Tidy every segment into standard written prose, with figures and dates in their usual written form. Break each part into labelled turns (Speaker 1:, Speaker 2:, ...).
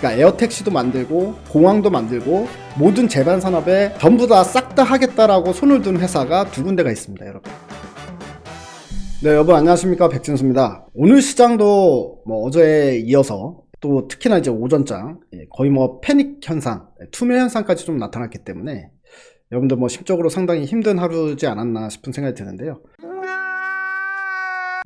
Speaker 1: 그러니까 에어택시도 만들고 공항도 만들고 모든 제반 산업에 전부 다 싹 다 하겠다라고 손을 든 회사가 두 군데가 있습니다, 여러분. 네, 여러분 안녕하십니까, 백진수입니다. 오늘 시장도 뭐 어제에 이어서 또 특히나 이제 오전장 거의 뭐 패닉 현상, 투매 현상까지 좀 나타났기 때문에 여러분들 뭐 심적으로 상당히 힘든 하루지 않았나 싶은 생각이 드는데요.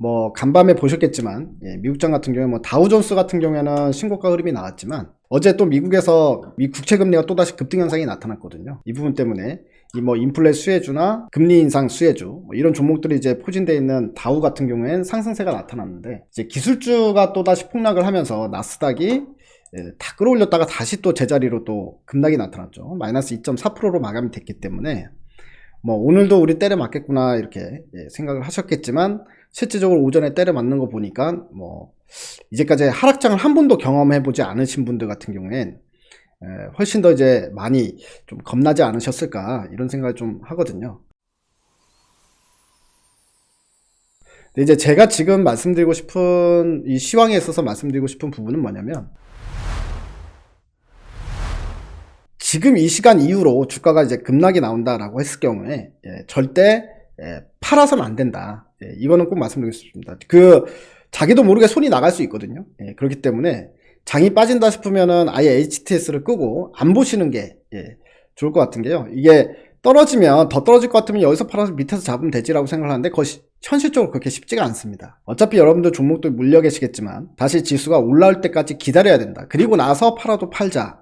Speaker 1: 뭐 간밤에 보셨겠지만 미국장 같은 경우에 뭐 다우존스 같은 경우에는 신고가 흐름이 나왔지만 어제 또 미국에서 미 국채 금리가 또다시 급등 현상이 나타났거든요. 이 부분 때문에 이 뭐 인플레 수혜주나 금리 인상 수혜주 뭐 이런 종목들이 이제 포진되어 있는 다우 같은 경우에는 상승세가 나타났는데, 이제 기술주가 또다시 폭락을 하면서 나스닥이 다 끌어올렸다가 다시 또 제자리로 또 급락이 나타났죠. 마이너스 2.4%로 마감이 됐기 때문에 뭐 오늘도 우리 때려 맞겠구나 이렇게 생각을 하셨겠지만, 실질적으로 오전에 때려 맞는 거 보니까 뭐 이제까지 하락장을 한 번도 경험해 보지 않으신 분들 같은 경우엔 훨씬 더 이제 많이 좀 겁나지 않으셨을까 이런 생각을 좀 하거든요. 근데 이제 제가 지금 말씀드리고 싶은 이 시황에 있어서 말씀드리고 싶은 부분은 뭐냐면, 지금 이 시간 이후로 주가가 이제 급락이 나온다라고 했을 경우에 절대 팔아서는 안 된다. 이거는 꼭 말씀드리고 싶습니다. 자기도 모르게 손이 나갈 수 있거든요. 그렇기 때문에 장이 빠진다 싶으면은 아예 HTS를 끄고 안 보시는 게 좋을 것 같은 게요. 이게 떨어지면 더 떨어질 것 같으면 여기서 팔아서 밑에서 잡으면 되지라고 생각을 하는데 그것이 현실적으로 그렇게 쉽지가 않습니다. 어차피 여러분들 종목도 물려 계시겠지만 다시 지수가 올라올 때까지 기다려야 된다. 그리고 나서 팔아도 팔자.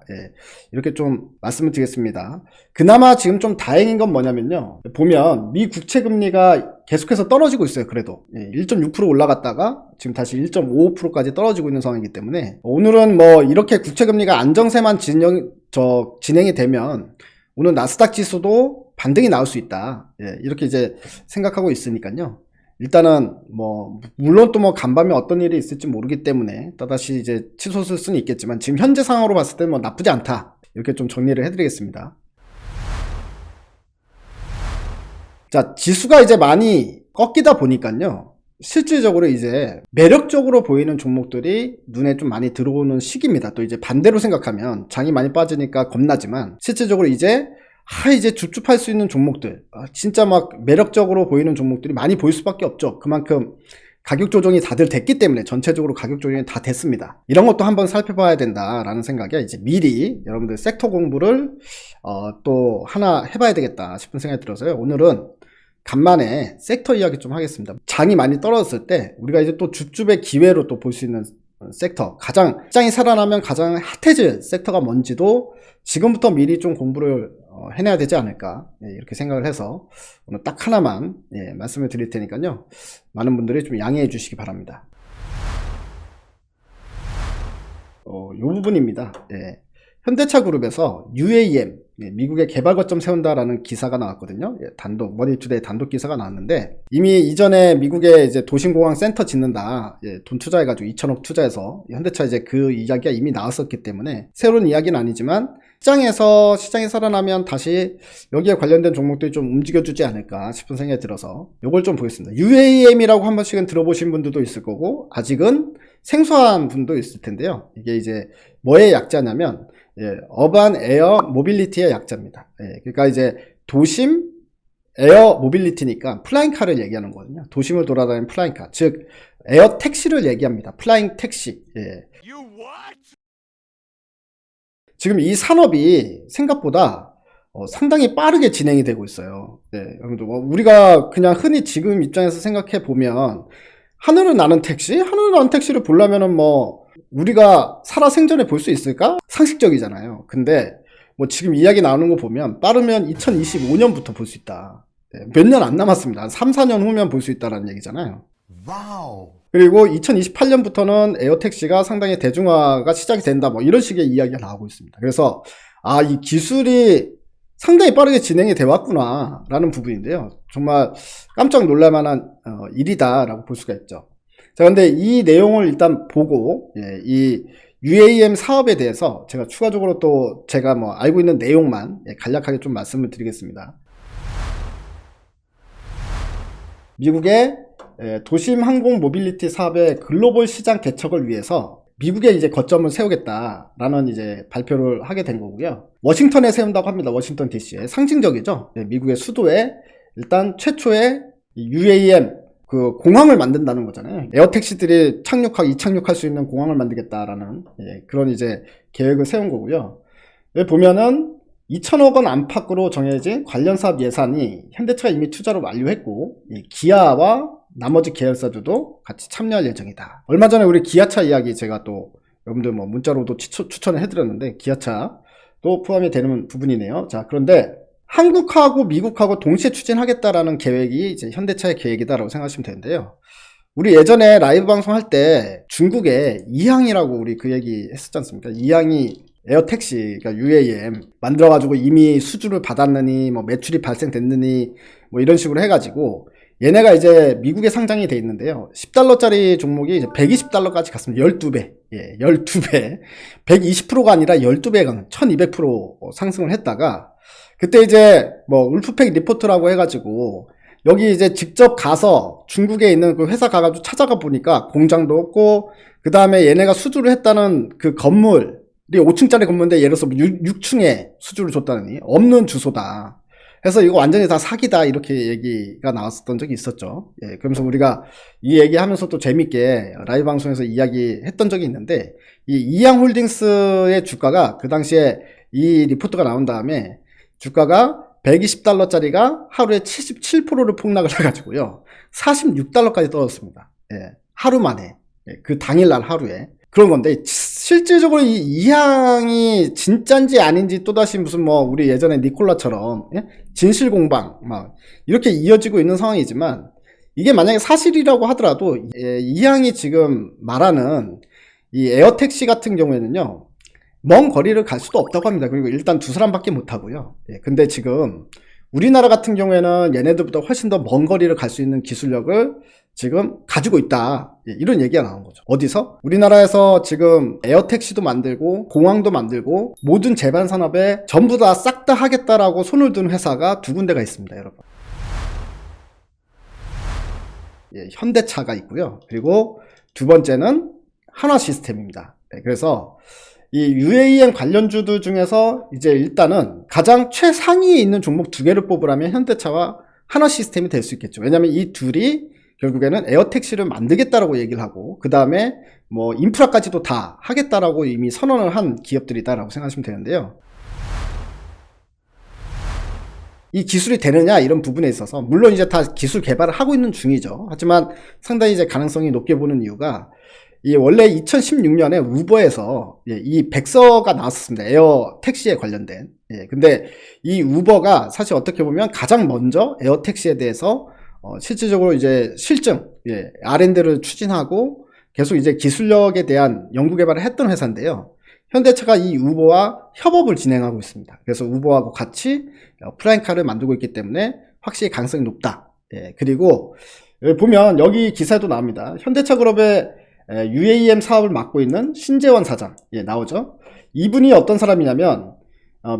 Speaker 1: 이렇게 좀 말씀을 드리겠습니다. 그나마 지금 좀 다행인 건 뭐냐면요. 보면 미 국채 금리가 계속해서 떨어지고 있어요. 그래도 1.6% 올라갔다가 지금 다시 1.55%까지 떨어지고 있는 상황이기 때문에 오늘은 뭐 이렇게 국채 금리가 안정세만 진행이 되면 오늘 나스닥 지수도 반등이 나올 수 있다. 이렇게 이제 생각하고 있으니까요. 일단은 뭐 물론 또 뭐 간밤에 어떤 일이 있을지 모르기 때문에 또다시 이제 치솟을 수는 있겠지만 지금 현재 상황으로 봤을 때 뭐 나쁘지 않다. 이렇게 좀 정리를 해드리겠습니다. 자, 지수가 이제 많이 꺾이다 보니까요. 실질적으로 이제 매력적으로 보이는 종목들이 눈에 좀 많이 들어오는 시기입니다. 또 이제 반대로 생각하면 장이 많이 빠지니까 겁나지만 실질적으로 이제 줍줍할 수 있는 종목들, 진짜 막 매력적으로 보이는 종목들이 많이 보일 수밖에 없죠. 그만큼 가격 조정이 다들 됐기 때문에 전체적으로 가격 조정이 다 됐습니다. 이런 것도 한번 살펴봐야 된다라는 생각에 이제 미리 여러분들 섹터 공부를 또 하나 해봐야 되겠다 싶은 생각이 들어서요. 오늘은 간만에 섹터 이야기 좀 하겠습니다. 장이 많이 떨어졌을 때 우리가 이제 또 줍줍의 기회로 또 볼 수 있는 섹터, 시장이 살아나면 가장 핫해질 섹터가 뭔지도 지금부터 미리 좀 공부를 해내야 되지 않을까 이렇게 생각을 해서 오늘 딱 하나만 말씀을 드릴 테니까요. 많은 분들이 좀 양해해 주시기 바랍니다. 이 부분입니다. 현대차 그룹에서 UAM, 미국의 개발 거점 세운다라는 기사가 나왔거든요. 머니투데이 단독 기사가 나왔는데, 이미 이전에 미국에 이제 도심공항 센터 짓는다, 돈 투자해가지고 2천억 투자해서 현대차 이제 그 이야기가 이미 나왔었기 때문에 새로운 이야기는 아니지만 시장이 살아나면 다시 여기에 관련된 종목들이 좀 움직여주지 않을까 싶은 생각이 들어서 요걸 좀 보겠습니다. UAM이라고 한 번씩은 들어보신 분들도 있을 거고 아직은 생소한 분도 있을 텐데요. 이게 이제 뭐의 약자냐면 어반 에어 모빌리티의 약자입니다. 그러니까 이제 도심 에어 모빌리티니까 플라잉카를 얘기하는 거거든요. 도심을 돌아다니는 플라잉카, 즉 에어 택시를 얘기합니다. 플라잉 택시. 지금 이 산업이 생각보다 상당히 빠르게 진행이 되고 있어요. 여러분들 우리가 그냥 흔히 지금 입장에서 생각해 보면 하늘을 나는 택시를 보려면은 뭐 우리가 살아 생전에 볼 수 있을까? 상식적이잖아요. 근데 뭐 지금 이야기 나오는 거 보면 빠르면 2025년부터 볼 수 있다. 몇 년 안 남았습니다. 한 3, 4년 후면 볼 수 있다라는 얘기잖아요. 와우. 그리고 2028년부터는 에어택시가 상당히 대중화가 시작이 된다. 뭐 이런 식의 이야기가 나오고 있습니다. 그래서 이 기술이 상당히 빠르게 진행이 되어 왔구나 라는 부분인데요. 정말 깜짝 놀랄만한 일이다라고 볼 수가 있죠. 자, 근데 이 내용을 일단 보고 이 UAM 사업에 대해서 제가 추가적으로 또 제가 뭐 알고 있는 내용만 간략하게 좀 말씀을 드리겠습니다. 미국의 도심 항공 모빌리티 사업의 글로벌 시장 개척을 위해서 미국에 이제 거점을 세우겠다라는 이제 발표를 하게 된 거고요. 워싱턴에 세운다고 합니다. 워싱턴 DC에. 상징적이죠. 미국의 수도에 일단 최초의 UAM 그 공항을 만든다는 거잖아요. 에어택시들이 이착륙할 수 있는 공항을 만들겠다라는 그런 이제 계획을 세운 거고요. 여기 보면은 2천억 원 안팎으로 정해진 관련 사업 예산이 현대차가 이미 투자를 완료했고, 기아와 나머지 계열사들도 같이 참여할 예정이다. 얼마 전에 우리 기아차 이야기 제가 또 여러분들 뭐 문자로도 추천을 해드렸는데, 기아차도 포함이 되는 부분이네요. 자, 그런데 한국하고 미국하고 동시에 추진하겠다라는 계획이 이제 현대차의 계획이다라고 생각하시면 되는데요. 우리 예전에 라이브 방송할 때 중국에 이항이라고 우리 그 얘기 했었지 않습니까? 이항이 에어택시, 그러니까 UAM 만들어가지고 이미 수주를 받았느니, 뭐 매출이 발생됐느니, 뭐 이런 식으로 해가지고 얘네가 이제 미국에 상장이 돼 있는데요. 10달러짜리 종목이 이제 120달러까지 갔습니다. 12배. 12배. 120%가 아니라 12배가 1200% 상승을 했다가 그때 이제 뭐 울프팩 리포트라고 해가지고 여기 이제 직접 가서 중국에 있는 그 회사 가가지고 찾아가 보니까 공장도 없고, 그 다음에 얘네가 수주를 했다는 그 건물이 5층짜리 건물인데 예를 들어서 6층에 수주를 줬다느니 없는 주소다. 그래서 이거 완전히 다 사기다, 이렇게 얘기가 나왔었던 적이 있었죠. 그러면서 우리가 이 얘기하면서 또 재밌게 라이브 방송에서 이야기했던 적이 있는데, 이 이항홀딩스의 주가가 그 당시에 이 리포트가 나온 다음에 주가가 120달러짜리가 하루에 77%를 폭락을 해가지고요. 46달러까지 떨어졌습니다. 하루 만에. 그 당일날 하루에. 그런 건데, 실질적으로 이 이항이 진짠지 아닌지 또다시 무슨 뭐 우리 예전에 니콜라처럼 진실공방 막 이렇게 이어지고 있는 상황이지만, 이게 만약에 사실이라고 하더라도 이항이 지금 말하는 이 에어택시 같은 경우에는요, 먼 거리를 갈 수도 없다고 합니다. 그리고 일단 두 사람밖에 못 하고요. 근데 지금 우리나라 같은 경우에는 얘네들보다 훨씬 더 먼 거리를 갈 수 있는 기술력을 지금 가지고 있다, 이런 얘기가 나온 거죠. 어디서? 우리나라에서 지금 에어택시도 만들고 공항도 만들고 모든 제반 산업에 전부 다 싹 다 하겠다라고 손을 든 회사가 두 군데가 있습니다, 여러분. 현대차가 있고요. 그리고 두 번째는 한화시스템입니다. 그래서 이 UAM 관련주들 중에서 이제 일단은 가장 최상위에 있는 종목 두 개를 뽑으라면 현대차와 한화시스템이 될 수 있겠죠. 왜냐하면 이 둘이 결국에는 에어택시를 만들겠다라고 얘기를 하고, 그 다음에 뭐 인프라까지도 다 하겠다라고 이미 선언을 한 기업들이다라고 생각하시면 되는데요. 이 기술이 되느냐, 이런 부분에 있어서 물론 이제 다 기술 개발을 하고 있는 중이죠. 하지만 상당히 이제 가능성이 높게 보는 이유가, 이 원래 2016년에 우버에서 이 백서가 나왔었습니다. 에어 택시에 관련된. 근데 이 우버가 사실 어떻게 보면 가장 먼저 에어 택시에 대해서 실질적으로 이제 실증, R&D를 추진하고 계속 이제 기술력에 대한 연구 개발을 했던 회사인데요. 현대차가 이 우버와 협업을 진행하고 있습니다. 그래서 우버하고 같이 프라임카를 만들고 있기 때문에 확실히 가능성이 높다. 그리고 보면 여기 기사에도 나옵니다. 현대차 그룹의 UAM 사업을 맡고 있는 신재원 사장, 나오죠. 이분이 어떤 사람이냐면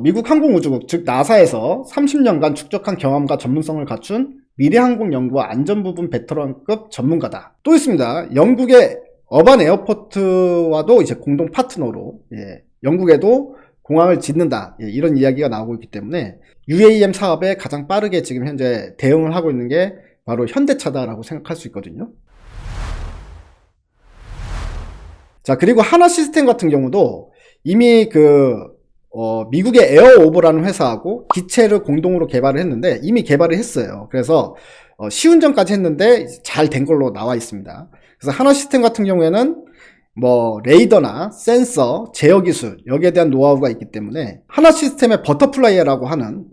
Speaker 1: 미국 항공우주국, 즉 나사에서 30년간 축적한 경험과 전문성을 갖춘 미래항공연구와 안전부분 베테랑급 전문가다. 또 있습니다. 영국의 어반 에어포트와도 이제 공동 파트너로 영국에도 공항을 짓는다, 이런 이야기가 나오고 있기 때문에 UAM 사업에 가장 빠르게 지금 현재 대응을 하고 있는 게 바로 현대차다라고 생각할 수 있거든요. 자, 그리고 한화시스템 같은 경우도 이미 미국의 에어오버라는 회사하고 기체를 공동으로 개발을 했는데, 이미 개발을 했어요. 그래서 시운전까지 했는데 잘 된 걸로 나와 있습니다. 그래서 한화시스템 같은 경우에는 뭐 레이더나 센서, 제어 기술, 여기에 대한 노하우가 있기 때문에 한화시스템의 버터플라이라고 하는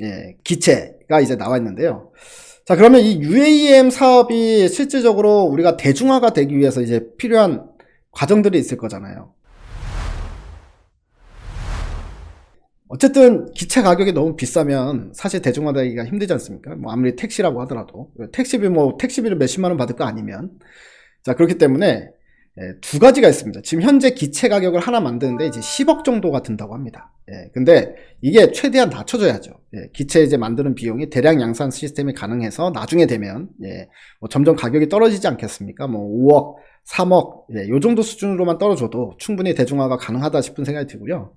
Speaker 1: 기체가 이제 나와 있는데요. 자, 그러면 이 UAM 사업이 실질적으로 우리가 대중화가 되기 위해서 이제 필요한 과정들이 있을 거잖아요. 어쨌든 기체 가격이 너무 비싸면 사실 대중화되기가 힘들지 않습니까? 뭐 아무리 택시라고 하더라도 택시비를 몇십만 원 받을 거 아니면. 자, 그렇기 때문에 두 가지가 있습니다. 지금 현재 기체 가격을 하나 만드는데 이제 10억 정도가 든다고 합니다. 근데 이게 최대한 낮춰져야죠. 기체 이제 만드는 비용이 대량 양산 시스템이 가능해서 나중에 되면 뭐 점점 가격이 떨어지지 않겠습니까? 뭐 5억, 3억, 요 정도 수준으로만 떨어져도 충분히 대중화가 가능하다 싶은 생각이 들고요.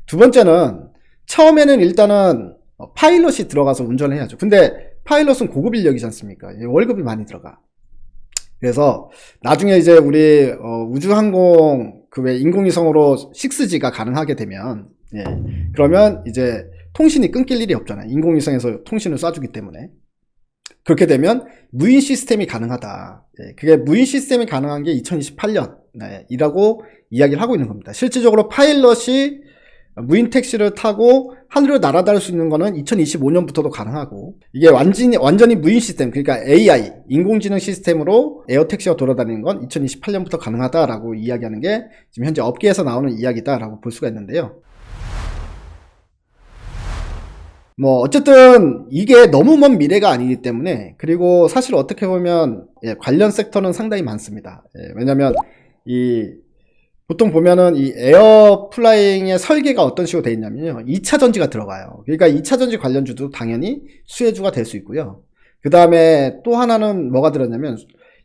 Speaker 1: 두 번째는, 처음에는 일단은 파일럿이 들어가서 운전을 해야죠. 근데 파일럿은 고급 인력이지 않습니까? 월급이 많이 들어가. 그래서 나중에 이제 우리 우주항공 그 왜 인공위성으로 6G가 가능하게 되면, 그러면 이제 통신이 끊길 일이 없잖아요. 인공위성에서 통신을 쏴주기 때문에. 그렇게 되면 무인 시스템이 가능하다. 그게 무인 시스템이 가능한 게 2028년이라고 이야기를 하고 있는 겁니다. 실질적으로 파일럿이 무인 택시를 타고 하늘을 날아다닐 수 있는 거는 2025년부터도 가능하고, 이게 완전히 무인 시스템, 그러니까 AI, 인공지능 시스템으로 에어택시가 돌아다니는 건 2028년부터 가능하다라고 이야기하는 게 지금 현재 업계에서 나오는 이야기다라고 볼 수가 있는데요. 어쨌든 이게 너무 먼 미래가 아니기 때문에, 그리고 사실 어떻게 보면 관련 섹터는 상당히 많습니다. 왜냐면 보통 보면은 이 에어플라잉의 설계가 어떤 식으로 되어 있냐면요, 2차 전지가 들어가요. 그러니까 2차 전지 관련주도 당연히 수혜주가 될 수 있고요. 그 다음에 또 하나는 뭐가 들었냐면,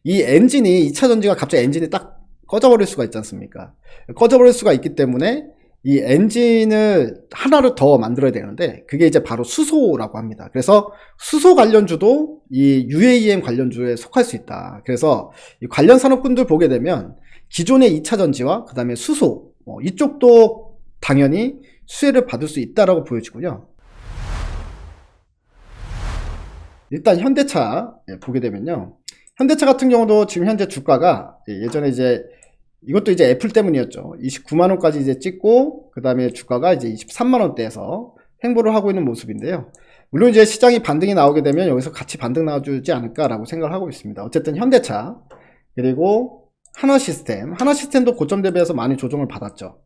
Speaker 1: 이 엔진이 2차 전지가 갑자기 엔진이 딱 꺼져버릴 수가 있지 않습니까? 꺼져버릴 수가 있기 때문에 이 엔진을 하나를 더 만들어야 되는데, 그게 이제 바로 수소라고 합니다. 그래서 수소 관련주도 이 UAM 관련주에 속할 수 있다. 그래서 이 관련 산업군들 보게 되면 기존의 2차 전지와 그 다음에 수소, 이쪽도 당연히 수혜를 받을 수 있다라고 보여지고요. 일단 현대차 보게 되면요, 현대차 같은 경우도 지금 현재 주가가 예전에 이제 이것도 이제 애플 때문이었죠. 29만원까지 이제 찍고, 그 다음에 주가가 이제 23만원대에서 횡보를 하고 있는 모습인데요. 물론 이제 시장이 반등이 나오게 되면 여기서 같이 반등 나와주지 않을까라고 생각을 하고 있습니다. 어쨌든 현대차, 그리고 하나시스템도 고점 대비해서 많이 조정을 받았죠.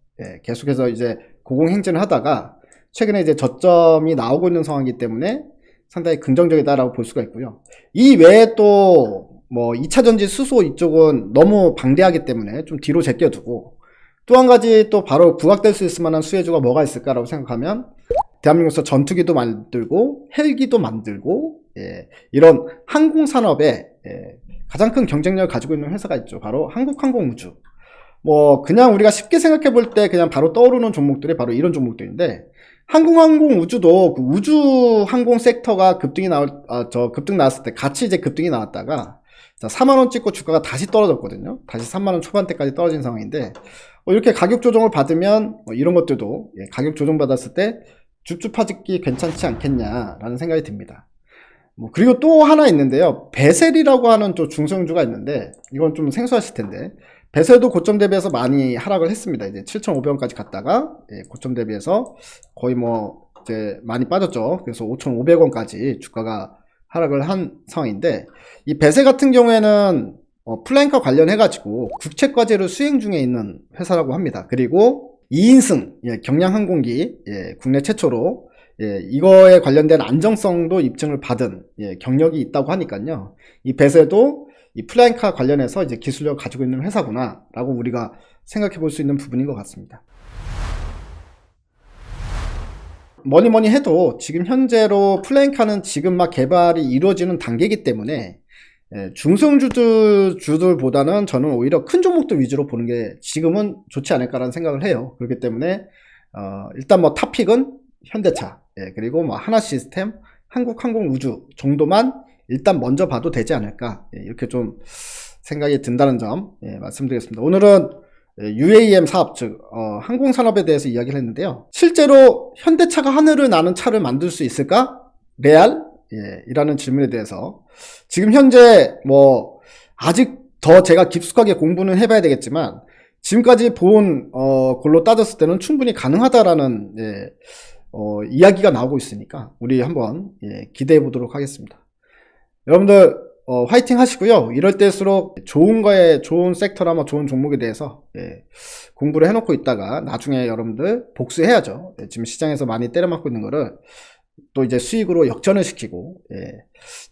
Speaker 1: 계속해서 이제 고공행진을 하다가 최근에 이제 저점이 나오고 있는 상황이기 때문에 상당히 긍정적이다라고 볼 수가 있고요. 이 외에 또 2차전지 수소 이쪽은 너무 방대하기 때문에 좀 뒤로 제껴두고, 또 한 가지 또 바로 부각될 수 있을 만한 수혜주가 뭐가 있을까라고 생각하면, 대한민국에서 전투기도 만들고 헬기도 만들고 이런 항공산업에 가장 큰 경쟁력을 가지고 있는 회사가 있죠. 바로 한국항공우주. 그냥 우리가 쉽게 생각해 볼 때 그냥 바로 떠오르는 종목들이 바로 이런 종목들인데, 한국항공우주도 그 우주항공 섹터가 급등 나왔을 때 같이 이제 급등이 나왔다가 4만원 찍고 주가가 다시 떨어졌거든요. 다시 3만원 초반대까지 떨어진 상황인데, 이렇게 가격 조정을 받으면 이런 것들도 가격 조정 받았을 때 줍줍하짓기 괜찮지 않겠냐라는 생각이 듭니다. 그리고 또 하나 있는데요, 베셀이라고 하는 또 중소형주가 있는데, 이건 좀 생소하실 텐데, 베셀도 고점 대비해서 많이 하락을 했습니다. 이제 7,500원까지 갔다가 고점 대비해서 거의 이제 많이 빠졌죠. 그래서 5,500원까지 주가가 하락을 한 상황인데, 이 베셀 같은 경우에는 플랭카 관련해가지고 국채과제를 수행 중에 있는 회사라고 합니다. 그리고 2인승 경량항공기 국내 최초로 이거에 관련된 안정성도 입증을 받은 경력이 있다고 하니까요, 이 베셀도 이 플랭카 관련해서 이제 기술력을 가지고 있는 회사구나 라고 우리가 생각해 볼 수 있는 부분인 것 같습니다. 뭐니 해도 지금 현재로 플랭카는 지금 막 개발이 이루어지는 단계이기 때문에 중소형주들보다는 저는 오히려 큰 종목들 위주로 보는 게 지금은 좋지 않을까라는 생각을 해요. 그렇기 때문에 일단 탑픽은 현대차, 그리고 하나시스템, 한국항공우주 정도만 일단 먼저 봐도 되지 않을까, 이렇게 좀 생각이 든다는 점 말씀드리겠습니다. 오늘은 UAM 사업, 즉 항공산업에 대해서 이야기를 했는데요, 실제로 현대차가 하늘을 나는 차를 만들 수 있을까? 레알? 이라는 질문에 대해서 지금 현재 아직 더 제가 깊숙하게 공부는 해봐야 되겠지만, 지금까지 본 걸로 따졌을 때는 충분히 가능하다라는 이야기가 나오고 있으니까 우리 한번 기대해 보도록 하겠습니다. 여러분들 화이팅 하시고요. 이럴 때일수록 좋은 거에 좋은 섹터나 좋은 종목에 대해서 공부를 해놓고 있다가 나중에 여러분들 복수해야죠. 지금 시장에서 많이 때려맞고 있는 거를 또 이제 수익으로 역전을 시키고,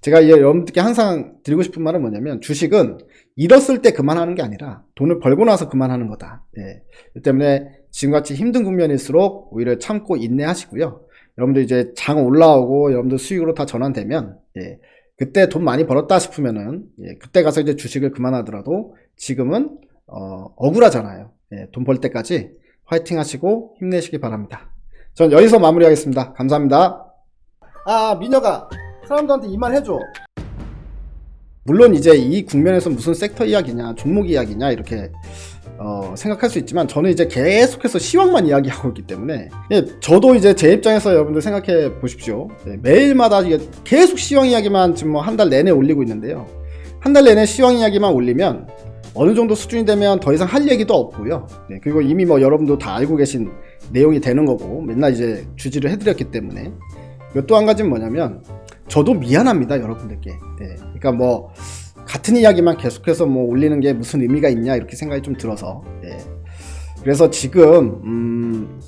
Speaker 1: 제가 이제 여러분들께 항상 드리고 싶은 말은 뭐냐면, 주식은 잃었을 때 그만하는 게 아니라 돈을 벌고 나서 그만하는 거다. 그 때문에 지금같이 힘든 국면일수록 오히려 참고 인내하시고요. 여러분들 이제 장 올라오고 여러분들 수익으로 다 전환되면 그때 돈 많이 벌었다 싶으면은 그때 가서 이제 주식을 그만하더라도 지금은 억울하잖아요. 돈 벌 때까지 화이팅 하시고 힘내시기 바랍니다. 전 여기서 마무리하겠습니다. 감사합니다. 민혁아, 사람들한테 이 말 해줘. 물론 이제 이 국면에서 무슨 섹터 이야기냐, 종목 이야기냐 이렇게 생각할 수 있지만 저는 이제 계속해서 시황만 이야기하고 있기 때문에 저도 이제 제 입장에서 여러분들 생각해 보십시오. 매일마다 이게 계속 시황 이야기만 지금 뭐 한 달 내내 올리고 있는데요. 한 달 내내 시황 이야기만 올리면 어느 정도 수준이 되면 더 이상 할 얘기도 없고요. 그리고 이미 뭐 여러분도 다 알고 계신 내용이 되는 거고 맨날 이제 주지를 해드렸기 때문에. 또 한 가지는 뭐냐면 저도 미안합니다, 여러분들께. 그러니까 뭐 같은 이야기만 계속해서 뭐 올리는 게 무슨 의미가 있냐 이렇게 생각이 좀 들어서. 그래서 지금